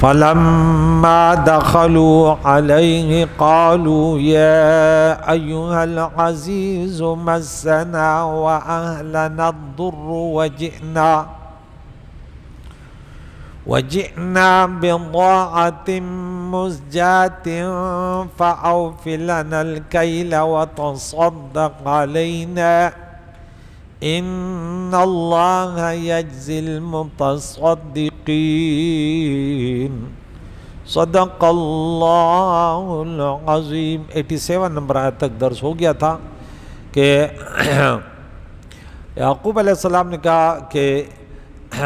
فلما دخلوا عليه قالوا يا أيها العزيز مسنا وأهلنا الضر وجئنا بضاعة مزجاة فأوف لنا الكيل وتصدق علينا إن الله يجزي المتصدقين صدق اللہ العظیم۔ 87 نمبر آیت تک درس ہو گیا تھا کہ یعقوب علیہ السلام نے کہا کہ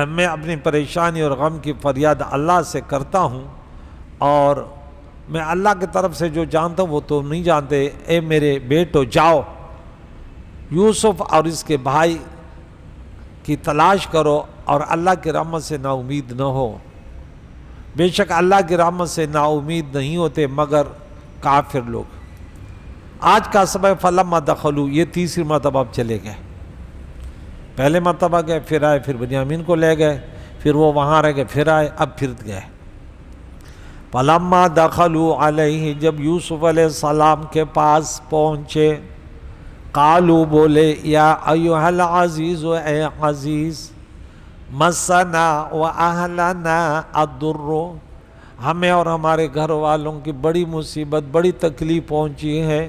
میں اپنی پریشانی اور غم کی فریاد اللہ سے کرتا ہوں، اور میں اللہ کی طرف سے جو جانتا ہوں وہ تم نہیں جانتے۔ اے میرے بیٹو جاؤ، یوسف اور اس کے بھائی کی تلاش کرو اور اللہ کی رحمت سے نا امید نہ ہو۔ بے شک اللہ کی رحمت سے نا امید نہیں ہوتے مگر کافر لوگ۔ آج کا سبق فلما دخلوا، یہ تیسری مرتبہ اب چلے گئے۔ پہلے مرتبہ گئے، پھر آئے، پھر بنیامین کو لے گئے، پھر وہ وہاں رہ گئے، پھر آئے، اب پھر گئے۔ فلما دخلوا علیہ، جب یوسف علیہ السلام کے پاس پہنچے، قالوا بولے یا ایھا العزیز، اے عزیز، مسنا واہلنا الضر، ہمیں اور ہمارے گھر والوں کی بڑی مصیبت، بڑی تکلیف پہنچی ہے۔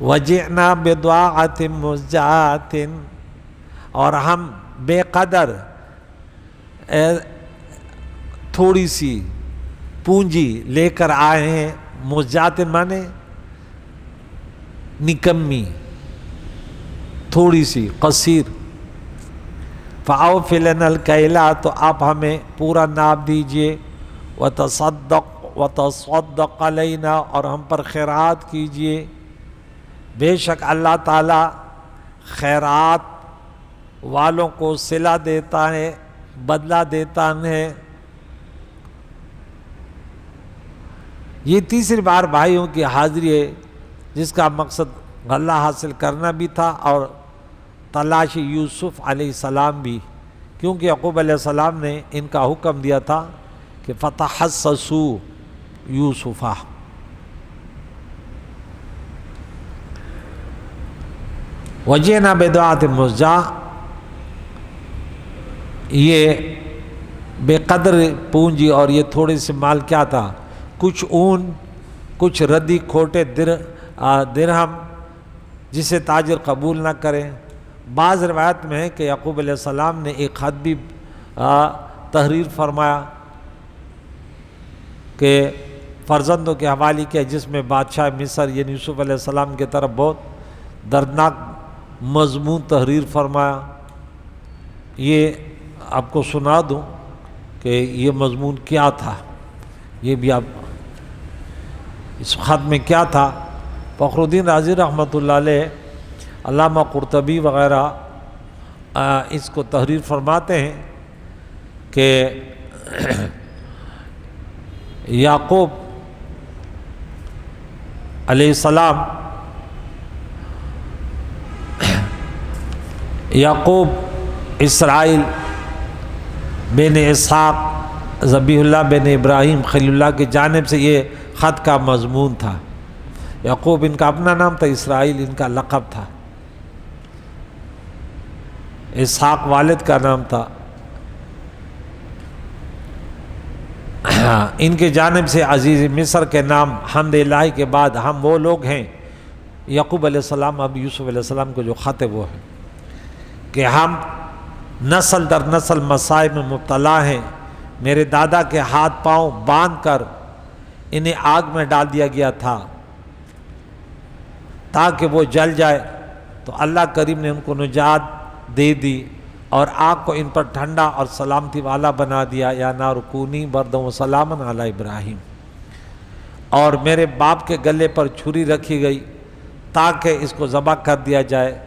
وجئنا بضاعۃ مزجاۃ، اور ہم بے قدر تھوڑی سی پونجی لے کر آئے ہیں۔ مزجاۃ مانے نکمی، تھوڑی سی، قصیر۔ فَأَوْفِ لَنَا الْكَيْلَ، تو آپ ہمیں پورا ناپ دیجئے۔ وَتَصَدَّقْ عَلَيْنَا، اور ہم پر خیرات کیجئے۔ بے شک اللہ تعالیٰ خیرات والوں کو صلہ دیتا ہے، بدلہ دیتا ہے۔ یہ تیسری بار بھائیوں کی حاضری ہے جس کا مقصد غلہ حاصل کرنا بھی تھا اور تلاش یوسف علیہ السلام بھی، کیونکہ یعقوب علیہ السلام نے ان کا حکم دیا تھا کہ فتحسسوا یوسف۔ وجئنا بضاعۃ مزجاۃ، یہ بے قدر پونجی اور یہ تھوڑے سے مال کیا تھا؟ کچھ اون، کچھ ردی کھوٹے درہم، جسے تاجر قبول نہ کریں۔ بعض روایت میں ہے کہ یعقوب علیہ السلام نے ایک خط بھی تحریر فرمایا کہ فرزندوں کے حوالے کیا، جس میں بادشاہ مصر یعنی یوسف علیہ السلام کی طرف بہت دردناک مضمون تحریر فرمایا۔ یہ آپ کو سنا دوں کہ یہ مضمون کیا تھا، یہ بھی آپ اس خط میں کیا تھا۔ فخر الدین رازی رحمۃ اللہ علیہ، علامہ قرطبی وغیرہ اس کو تحریر فرماتے ہیں کہ یعقوب علیہ السلام، یعقوب اسرائیل بن اسحاق ذبیح اللہ بن ابراہیم خلیل اللہ کی جانب سے یہ خط کا مضمون تھا۔ یعقوب ان کا اپنا نام تھا، اسرائیل ان کا لقب تھا، اسحاق والد کا نام تھا۔ ان کے جانب سے عزیز مصر کے نام حمد الہی کے بعد ہم وہ لوگ ہیں، یعقوب علیہ السلام اب یوسف علیہ السلام کو جو خط ہے وہ ہے کہ ہم نسل در نسل مصائب میں مبتلا ہیں۔ میرے دادا کے ہاتھ پاؤں باندھ کر انہیں آگ میں ڈال دیا گیا تھا تاکہ وہ جل جائے، تو اللہ کریم نے ان کو نجات دے دی اور آگ کو ان پر ٹھنڈا اور سلامتی والا بنا دیا۔ یا نار کونی بردا و سلاما علی ابراہیم۔ اور میرے باپ کے گلے پر چھری رکھی گئی تاکہ اس کو ذبح کر دیا جائے،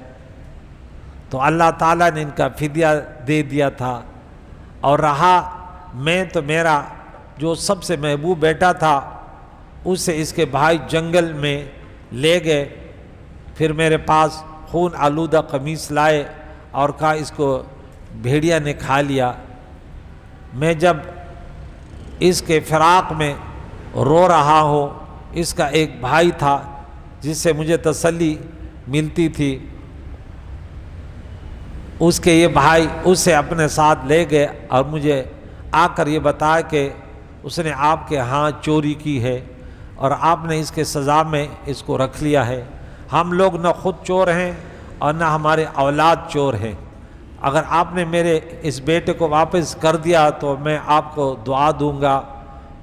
تو اللہ تعالیٰ نے ان کا فدیہ دے دیا تھا۔ اور رہا میں تو میرا جو سب سے محبوب بیٹا تھا اسے اس کے بھائی جنگل میں لے گئے، پھر میرے پاس خون آلودہ قمیص لائے اور کہا اس کو بھیڑیا نے کھا لیا۔ میں جب اس کے فراق میں رو رہا ہوں۔ اس کا ایک بھائی تھا جس سے مجھے تسلی ملتی تھی، اس کے یہ بھائی اسے اپنے ساتھ لے گئے اور مجھے آ کر یہ بتایا کہ اس نے آپ کے ہاں چوری کی ہے اور آپ نے اس کے سزا میں اس کو رکھ لیا ہے۔ ہم لوگ نہ خود چور ہیں اور نہ ہمارے اولاد چور ہیں، اگر آپ نے میرے اس بیٹے کو واپس کر دیا تو میں آپ کو دعا دوں گا،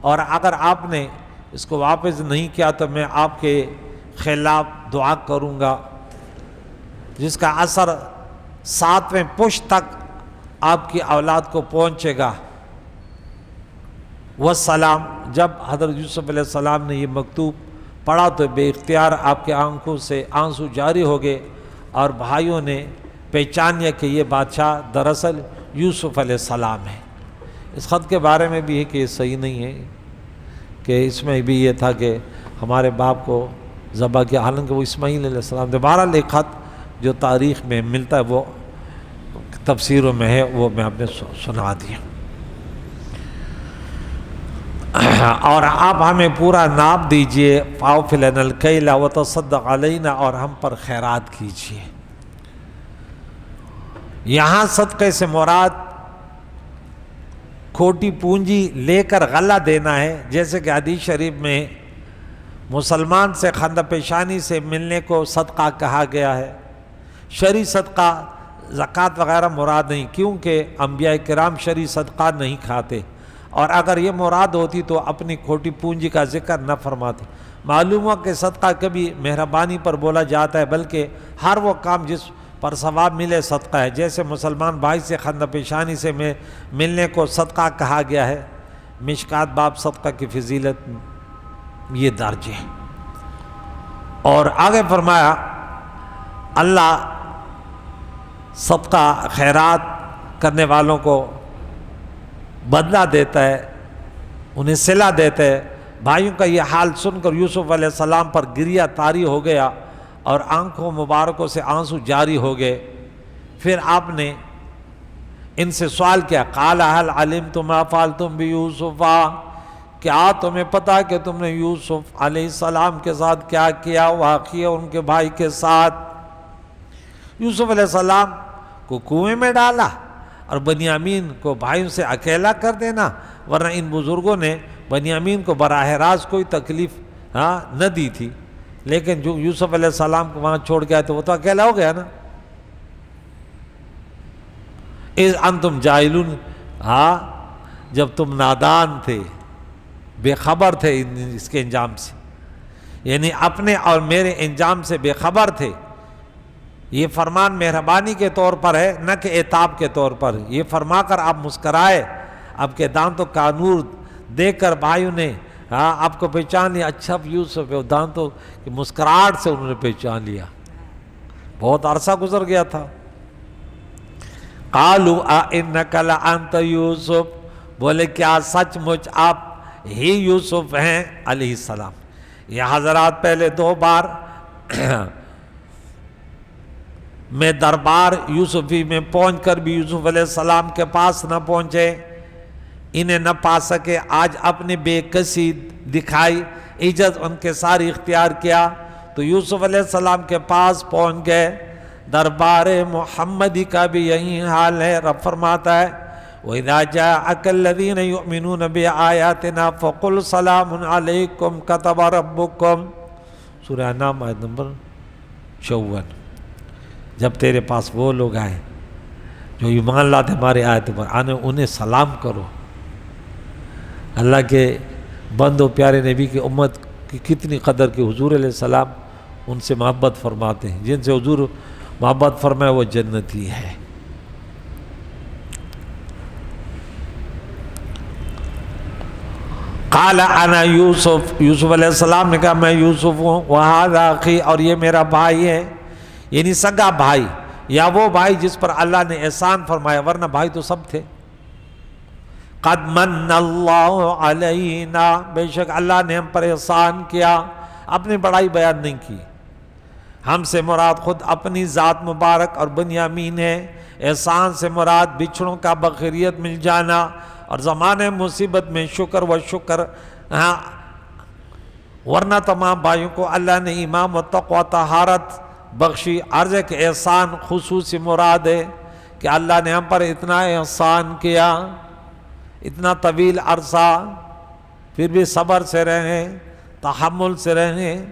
اور اگر آپ نے اس کو واپس نہیں کیا تو میں آپ کے خلاف دعا کروں گا، جس کا اثر 7ویں پشت تک آپ کی اولاد کو پہنچے گا۔ والسلام۔ جب حضرت یوسف علیہ السلام نے یہ مکتوب پڑھا تو بے اختیار آپ کے آنکھوں سے آنسو جاری ہو گئے، اور بھائیوں نے پہچان لیا کہ یہ بادشاہ دراصل یوسف علیہ السلام ہے۔ اس خط کے بارے میں بھی ہے کہ یہ صحیح نہیں ہے، کہ اس میں بھی یہ تھا کہ ہمارے باپ کو ذبح کیا، حالانکہ وہ اسماعیل علیہ السلام تھے۔ بہرحال ایک خط جو تاریخ میں ملتا ہے وہ تفسیروں میں ہے، وہ میں آپ نے سنا دیا۔ اور آپ ہمیں پورا ناپ دیجئے، فاوف لنا الکیل وتصدق علینا، اور ہم پر خیرات کیجئے۔ یہاں صدقے سے مراد کھوٹی پونجی لے کر غلہ دینا ہے، جیسے کہ حدیث شریف میں مسلمان سے خندہ پیشانی سے ملنے کو صدقہ کہا گیا ہے۔ شرعی صدقہ زکوٰۃ وغیرہ مراد نہیں، کیونکہ انبیاء کرام شرعی صدقہ نہیں کھاتے، اور اگر یہ مراد ہوتی تو اپنی کھوٹی پونجی کا ذکر نہ فرماتے۔ معلوم ہوا کہ صدقہ کبھی مہربانی پر بولا جاتا ہے، بلکہ ہر وہ کام جس پر ثواب ملے صدقہ ہے، جیسے مسلمان بھائی سے خندہ پیشانی سے ملنے کو صدقہ کہا گیا ہے۔ مشکات باب صدقہ کی فضیلت یہ درج ہے۔ اور آگے فرمایا اللہ صدقہ خیرات کرنے والوں کو بدلہ دیتا ہے، انہیں صلہ دیتا ہے۔ بھائیوں کا یہ حال سن کر یوسف علیہ السلام پر گریہ طاری ہو گیا اور آنکھوں مبارکوں سے آنسو جاری ہو گئے۔ پھر آپ نے ان سے سوال کیا، قال هل علمتم ما فعلتم بیوسف، کیا تمہیں پتا کہ تم نے یوسف علیہ السلام کے ساتھ کیا کیا، واقعہ ان کے بھائی کے ساتھ؟ یوسف علیہ السلام کو کنویں میں ڈالا اور بنیامین کو بھائیوں سے اکیلا کر دینا، ورنہ ان بزرگوں نے بنیامین کو براہ راست کوئی تکلیف نہ دی تھی، لیکن جو یوسف علیہ السلام کو وہاں چھوڑ گیا تو وہ تو اکیلا ہو گیا نا۔ اذ انتم جاہلون، جب تم نادان تھے، بے خبر تھے اس کے انجام سے، یعنی اپنے اور میرے انجام سے بے خبر تھے۔ یہ فرمان مہربانی کے طور پر ہے، نہ کہ عتاب کے طور پر۔ یہ فرما کر آپ مسکرائے، آپ کے دانتوں کا نور دیکھ کر بھائیوں نے آپ کو پہچان لیا، اچھا یوسف ہے، دانتوں کی مسکراہٹ سے انہوں نے پہچان لیا، بہت عرصہ گزر گیا تھا۔ قالوا اِنَّكَ لَأَنْتَ یوسف، بولے کیا سچ مچ آپ ہی یوسف ہیں علیہ السلام۔ یہ حضرات پہلے 2 بار میں دربار یوسفی میں پہنچ کر بھی یوسف علیہ السلام کے پاس نہ پہنچے، انہیں نہ پا سکے۔ آج اپنی بے کسی دکھائی، عزت ان کے ساری اختیار کیا تو یوسف علیہ السلام کے پاس پہنچ گئے۔ دربار محمدی کا بھی یہی حال ہے۔ رب فرماتا ہے وَإِذَا جَاءَكَ الَّذِينَ يُؤْمِنُونَ بِآيَاتِنَا فَقُلْ سَلَامٌ عَلَيْكُمْ كَتَبَ رَبُّكُمْ، سورہ انعام آیت نمبر 54۔ جب تیرے پاس وہ لوگ آئے جو ایمان لاتے ہمارے آیت پر، انہیں سلام کرو۔ اللہ کے بندو پیارے نبی کی امت کی کتنی قدر کی، حضور علیہ السلام ان سے محبت فرماتے ہیں، جن سے حضور محبت فرمائے وہ جنتی ہے۔ قال انا یوسف، یوسف علیہ السلام نے کہا میں یوسف ہوں، وہذا اخی، اور یہ میرا بھائی ہے، یعنی سگا بھائی، یا وہ بھائی جس پر اللہ نے احسان فرمایا، ورنہ بھائی تو سب تھے۔ قد من اللہ علینا، بے شک اللہ نے ہم پر احسان کیا، اپنی بڑائی بیان نہیں کی۔ ہم سے مراد خود اپنی ذات مبارک اور بنیامین ہے۔ احسان سے مراد بچھڑوں کا بخیریت مل جانا اور زمانے مصیبت میں شکر و شکر. ہاں ورنہ تمام بھائیوں کو اللہ نے ایمان و تقوی طہارت بخشی. عرض ہے کہ احسان خصوصی مراد ہے کہ اللہ نے ہم پر اتنا احسان کیا، اتنا طویل عرصہ، پھر بھی صبر سے رہیں، تحمل سے رہیں.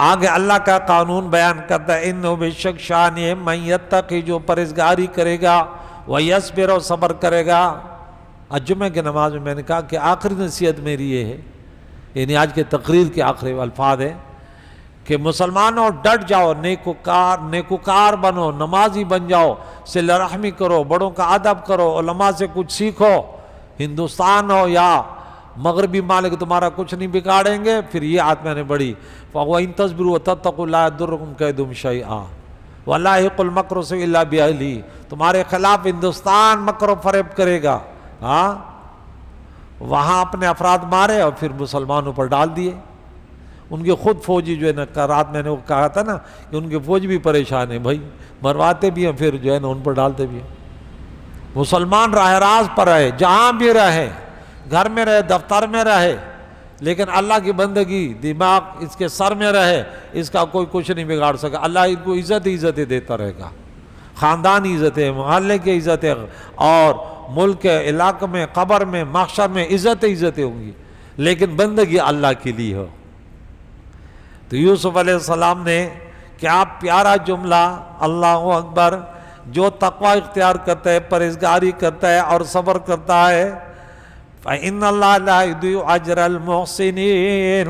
آگے اللہ کا قانون بیان کرتا ہے انہو بے شک شان یہ من یتقی جو پرہیزگاری کرے گا ویصبر اور صبر کرے گا. آج جمعہ کی نماز میں نے کہا کہ آخری نصیحت میری یہ ہے، یعنی آج کے تقریر کے آخری الفاظ ہے کہ مسلمانوں ڈٹ جاؤ، نیکوکار بنو، نمازی بن جاؤ، صلہ رحمی کرو، بڑوں کا ادب کرو، علماء سے کچھ سیکھو. ہندوستان ہو یا مغربی مالک تمہارا کچھ نہیں بگاڑیں گے. پھر یہ آیت میں نے بڑھی فَوَإِن تَصْبِرُوا وَتَتَّقُوا لَا يَضُرُّكُمْ كَيْدُهُمْ شَيْئًا وَلَا يَحِقُّ الْمَكْرُ إِلَّا بِأَهْلِهِ. تمہارے خلاف ہندوستان مکر و فریب کرے گا. ہاں وہاں اپنے افراد مارے اور پھر مسلمانوں پر ڈال دیے. ان کے خود فوجی جو ہے نا، رات میں نے وہ کہا تھا نا کہ ان کے فوج بھی پریشان ہیں بھائی، مرواتے بھی ہیں پھر جو ہے نا ان پر ڈالتے بھی ہیں. مسلمان راہ راست پر رہے، جہاں بھی رہے، گھر میں رہے، دفتر میں رہے، لیکن اللہ کی بندگی دماغ اس کے سر میں رہے، اس کا کوئی کچھ نہیں بگاڑ سکا. اللہ ان کو عزتیں دیتا رہے گا، خاندانی عزتیں، محلے کی عزتیں، اور ملک کے علاقے میں، قبر میں، محشر میں عزتیں ہوں گی، لیکن بندگی اللہ کے لیے ہو. تو یوسف علیہ السلام نے کیا پیارا جملہ، اللہ اکبر. جو تقوی اختیار کرتا ہے، پرہیزگاری کرتا ہے اور صبر کرتا ہے، فَإِنَّ اللَّهَ لَا يُضِيعُ أَجْرَ الْمُحْسِنِينَ،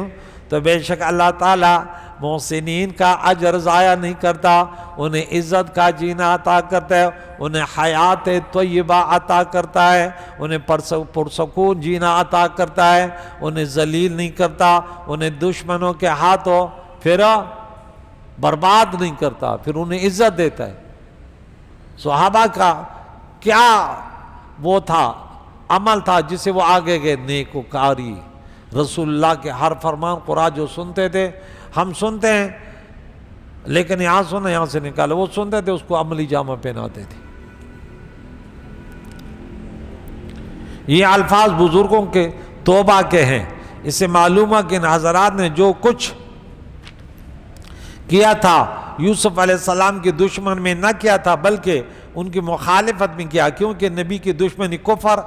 تو بے شک اللہ تعالیٰ محسنین کا اجر ضائع نہیں کرتا. انہیں عزت کا جینا عطا کرتا ہے، انہیں حیات طیبہ عطا کرتا ہے، انہیں پرسکون جینا عطا کرتا ہے، انہیں ذلیل نہیں کرتا، انہیں دشمنوں کے ہاتھوں پھر برباد نہیں کرتا، پھر انہیں عزت دیتا ہے. صحابہ کا کیا وہ تھا، عمل تھا جس سے وہ آگے گئے؟ نیکوکاری. رسول اللہ کے ہر فرمان قرآن جو سنتے تھے، ہم سنتے ہیں لیکن یہاں سنا یہاں سے نکالو، وہ سنتے تھے اس کو عملی جامہ پہناتے تھے. یہ الفاظ بزرگوں کے توبہ کے ہیں. اس سے معلوم ہے کہ ان حضرات نے جو کچھ کیا تھا یوسف علیہ السلام کی دشمن میں نہ کیا تھا، بلکہ ان کی مخالفت میں کیا. کیونکہ نبی کی دشمنی کفر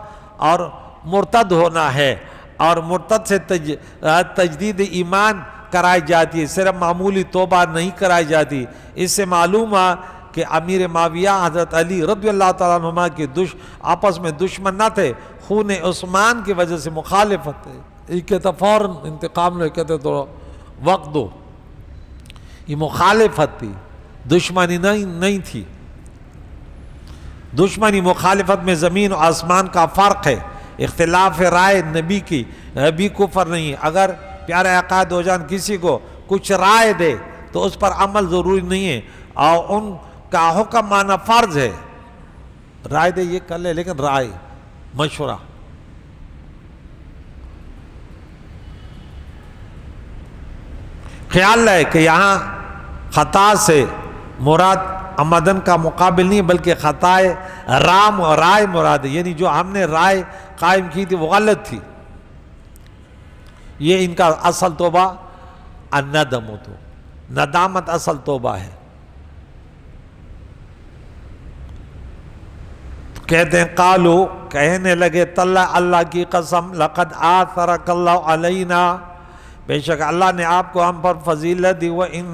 اور مرتد ہونا ہے، اور مرتد سے تجدید ایمان کرائی جاتی ہے، صرف معمولی توبہ نہیں کرائی جاتی. اس سے معلوم ہے کہ امیر معاویہ حضرت علی رضی اللہ تعالیٰ عنہما کے آپس میں دشمن نہ تھے، خون عثمان کی وجہ سے مخالفت تھے. یہ کہتا فوراً انتقام لے، کہتے تو وقت دو. یہ مخالفت تھی، دشمنی نہیں تھی. دشمنی مخالفت میں زمین و آسمان کا فرق ہے. اختلاف رائے نبی کی بھی کفر نہیں. اگر پیارے آقا دو جان کسی کو کچھ رائے دے تو اس پر عمل ضروری نہیں ہے، اور ان کا حکم مانا فرض ہے. رائے دے یہ کر لے، لیکن رائے مشورہ. خیال ہے کہ یہاں خطا سے مراد عمدن کا مقابل نہیں، بلکہ خطائے رائے مراد ہے. یعنی جو ہم نے رائے قائم کی تھی وہ غلط تھی. یہ ان کا اصل توبہ الندم تو ندامت اصل توبہ ہے. کہتے ہیں قالو، کہنے لگے تاللہ اللہ کی قسم، لقد آثرک اللہ علینا، بے شک اللہ نے آپ کو ہم پر فضیلت دی، وَإِن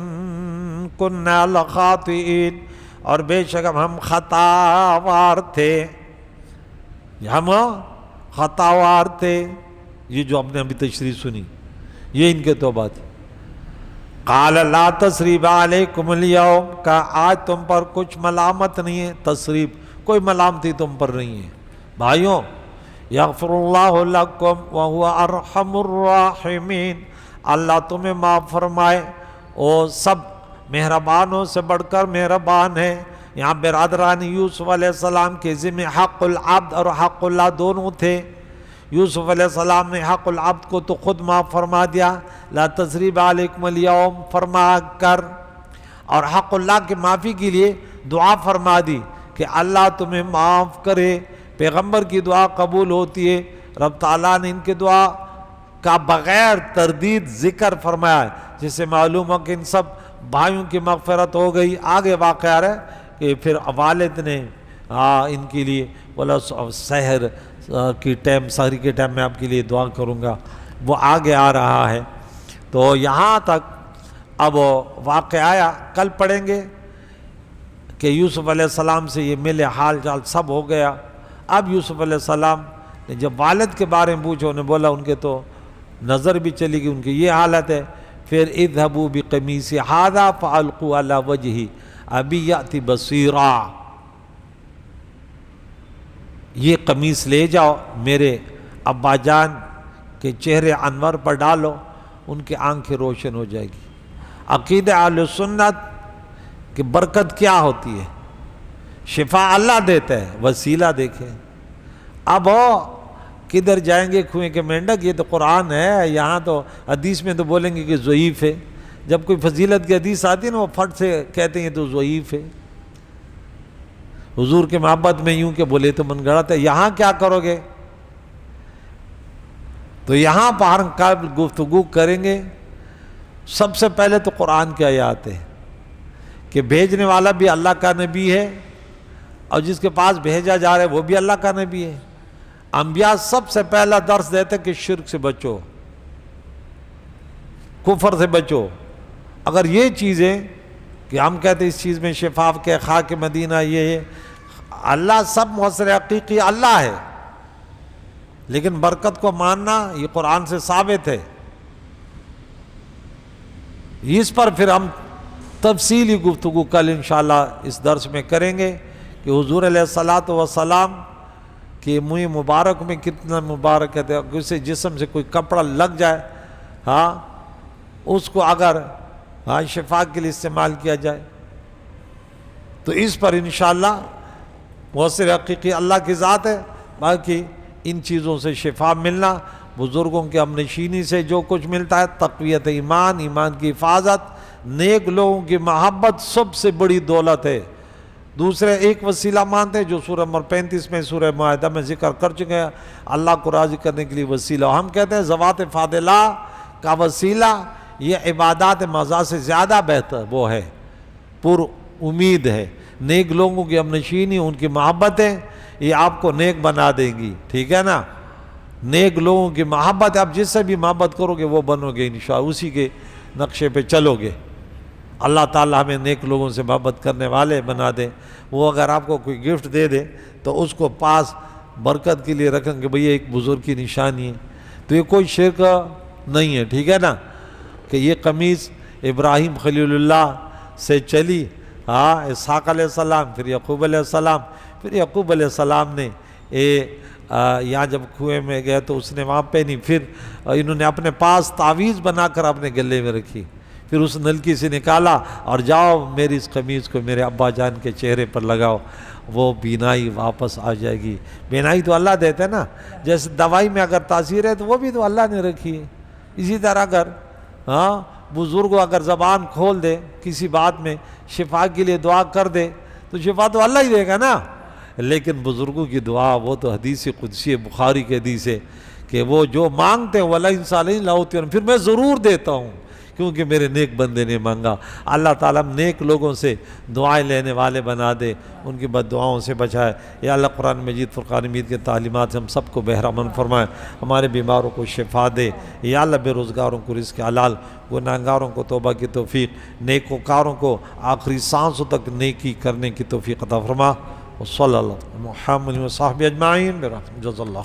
كُنَّا لَخَاطِئِينَ، اور بے شک ہم خطاوار تھے. ہم خطاوار تھے. یہ جو ہم نے ابھی تشریح سنی یہ ان کے توبہ تھی. قال لا تثریب علیکم اليوم، کہ آج تم پر کچھ ملامت نہیں ہے. تثریب کوئی ملامتی تم پر نہیں ہے. بھائیوں، یغفر اللہ لکم وہو ارحم الراحمین، اللہ تمہیں معاف فرمائے، وہ سب مہربانوں سے بڑھ کر مہربان ہے. یہاں برادران یوسف علیہ السلام کے ذمہ حق العبد اور حق اللہ دونوں تھے. یوسف علیہ السلام نے حق العبد کو تو خود معاف فرما دیا، لا تثریب علیکم اليوم فرما کر، اور حق اللہ کی معافی کے لیے دعا فرما دی کہ اللہ تمہیں معاف کرے. پیغمبر کی دعا قبول ہوتی ہے، رب تعالیٰ نے ان کی دعا کا بغیر تردید ذکر فرمایا ہے، جس سے معلوم ہو کہ ان سب بھائیوں کی مغفرت ہو گئی۔ آگے واقعہ ہے کہ پھر والد نے ان کے لیے بولا سحر کی ٹائم، سحری کے ٹائم میں آپ کے لیے دعا کروں گا، وہ آگے آ رہا ہے۔ تو یہاں تک اب واقعہ آیا، کل پڑھیں گے کہ یوسف علیہ السلام سے یہ ملے، حال چال سب ہو گیا۔ اب یوسف علیہ السلام نے جب والد کے بارے میں پوچھا، انہیں بولا ان کے تو نظر بھی چلی گئی، ان کی یہ حالت ہے۔ پھر اذهبوا بقمیصی ھذا فالقوا علی وجہہ ابی یأتی بصیرا، یہ قمیص لے جاؤ میرے ابا جان کے چہرے انور پر ڈالو، ان کی آنکھیں روشن ہو جائے گی۔ عقیدہ اہل سنت کہ برکت کیا ہوتی ہے، شفا اللہ دیتا ہے، وسیلہ دیکھیں۔ اب کدھر جائیں گے کنویں کے مینڈک، یہ تو قرآن ہے، یہاں تو حدیث میں تو بولیں گے کہ ضعیف ہے، جب کوئی فضیلت کی حدیث آتی ہے نا وہ پھٹ سے کہتے ہیں تو ضعیف ہے، حضور کے محبت میں یوں کہ بولے تو من گڑت ہے۔ یہاں کیا کرو گے؟ تو یہاں پر ہم گفتگو کریں گے۔ سب سے پہلے تو قرآن کی آیات ہے کہ بھیجنے والا بھی اللہ کا نبی ہے، اور جس کے پاس بھیجا جا رہا ہے وہ بھی اللہ کا نبی ہے۔ انبیاء سب سے پہلا درس دیتے کہ شرک سے بچو، کفر سے بچو۔ اگر یہ چیزیں کہ ہم کہتے ہیں اس چیز میں شفاف کے خاک مدینہ یہ ہے، اللہ سب مؤثر حقیقی اللہ ہے، لیکن برکت کو ماننا یہ قرآن سے ثابت ہے۔ اس پر پھر ہم تفصیلی گفتگو کل انشاءاللہ اس درس میں کریں گے کہ حضور علیہ السلام کہ منہ مبارک میں کتنا مبارک ہے، اسے جسم سے کوئی کپڑا لگ جائے اس کو اگر شفا کے لیے استعمال کیا جائے تو اس پر انشاءاللہ مؤثر حقیقی اللہ کی ذات ہے۔ باقی ان چیزوں سے شفا ملنا، بزرگوں کے ہم نشینی سے جو کچھ ملتا ہے، تقویت ایمان، ایمان کی حفاظت، نیک لوگوں کی محبت سب سے بڑی دولت ہے۔ دوسرے ایک وسیلہ مانتے ہیں جو سورہ نمبر 35 میں سورہ معاہدہ میں ذکر کر چکے ہیں، اللہ کو راضی کرنے کے لیے وسیلہ۔ ہم کہتے ہیں ذوات فاضلہ کا وسیلہ یہ عبادات مزہ سے زیادہ بہتر وہ ہے، پر امید ہے۔ نیک لوگوں کی ہم نشینی، ان کی محبتیں یہ آپ کو نیک بنا دیں گی، ٹھیک ہے نا۔ نیک لوگوں کی محبت، آپ جس سے بھی محبت کرو گے وہ بنو گے انشاءاللہ، اسی کے نقشے پہ چلو گے۔ اللہ تعالیٰ ہمیں نیک لوگوں سے محبت کرنے والے بنا دے۔ وہ اگر آپ کو کوئی گفٹ دے دے تو اس کو پاس برکت کے لیے رکھیں گے، بھئی ایک بزرگ کی نشانی ہے، تو یہ کوئی شرک نہیں ہے، ٹھیک ہے نا۔ کہ یہ قمیص ابراہیم خلیل اللہ سے چلی، اسحاق علیہ السلام، پھر یعقوب علیہ السلام، پھر یعقوب علیہ السلام نے یہاں جب کنویں میں گئے تو اس نے وہاں پہنی، پھر انہوں نے اپنے پاس تعویذ بنا کر اپنے گلے میں رکھی، پھر اس نلکی سے نکالا اور جاؤ میری اس قمیض کو میرے ابا جان کے چہرے پر لگاؤ، وہ بینائی واپس آ جائے گی۔ بینائی تو اللہ دیتا ہے نا، جیسے دوائی میں اگر تاثیر ہے تو وہ بھی تو اللہ نے رکھی ہے۔ اسی طرح اگر بزرگ اگر زبان کھول دے کسی بات میں، شفا کے لیے دعا کر دے تو شفا تو اللہ ہی دے گا نا، لیکن بزرگوں کی دعا وہ تو حدیث قدسی بخاری کے حدیث ہے کہ وہ جو مانگتے ہیں وَلَئِن سَأَلَنِي لَأُعْطِيَنَّ، پھر میں ضرور دیتا ہوں کیونکہ میرے نیک بندے نے مانگا۔ اللہ تعالیٰ نیک لوگوں سے دعائیں لینے والے بنا دے، ان کی بد دعاؤں سے بچائے۔ یا اللہ قرآن مجید فرقان حمید کے تعلیمات سے ہم سب کو بہرامند فرمائے، ہمارے بیماروں کو شفا دے۔ یا اللہ بے روزگاروں کو رزق حلال، گناہگاروں کو توبہ کی توفیق، نیکوکاروں کو آخری سانسوں تک نیکی کرنے کی توفیق عطا فرما۔ وصلی اللہ محمد و صحبہ اجمعین برحمتہ جزا اللہ۔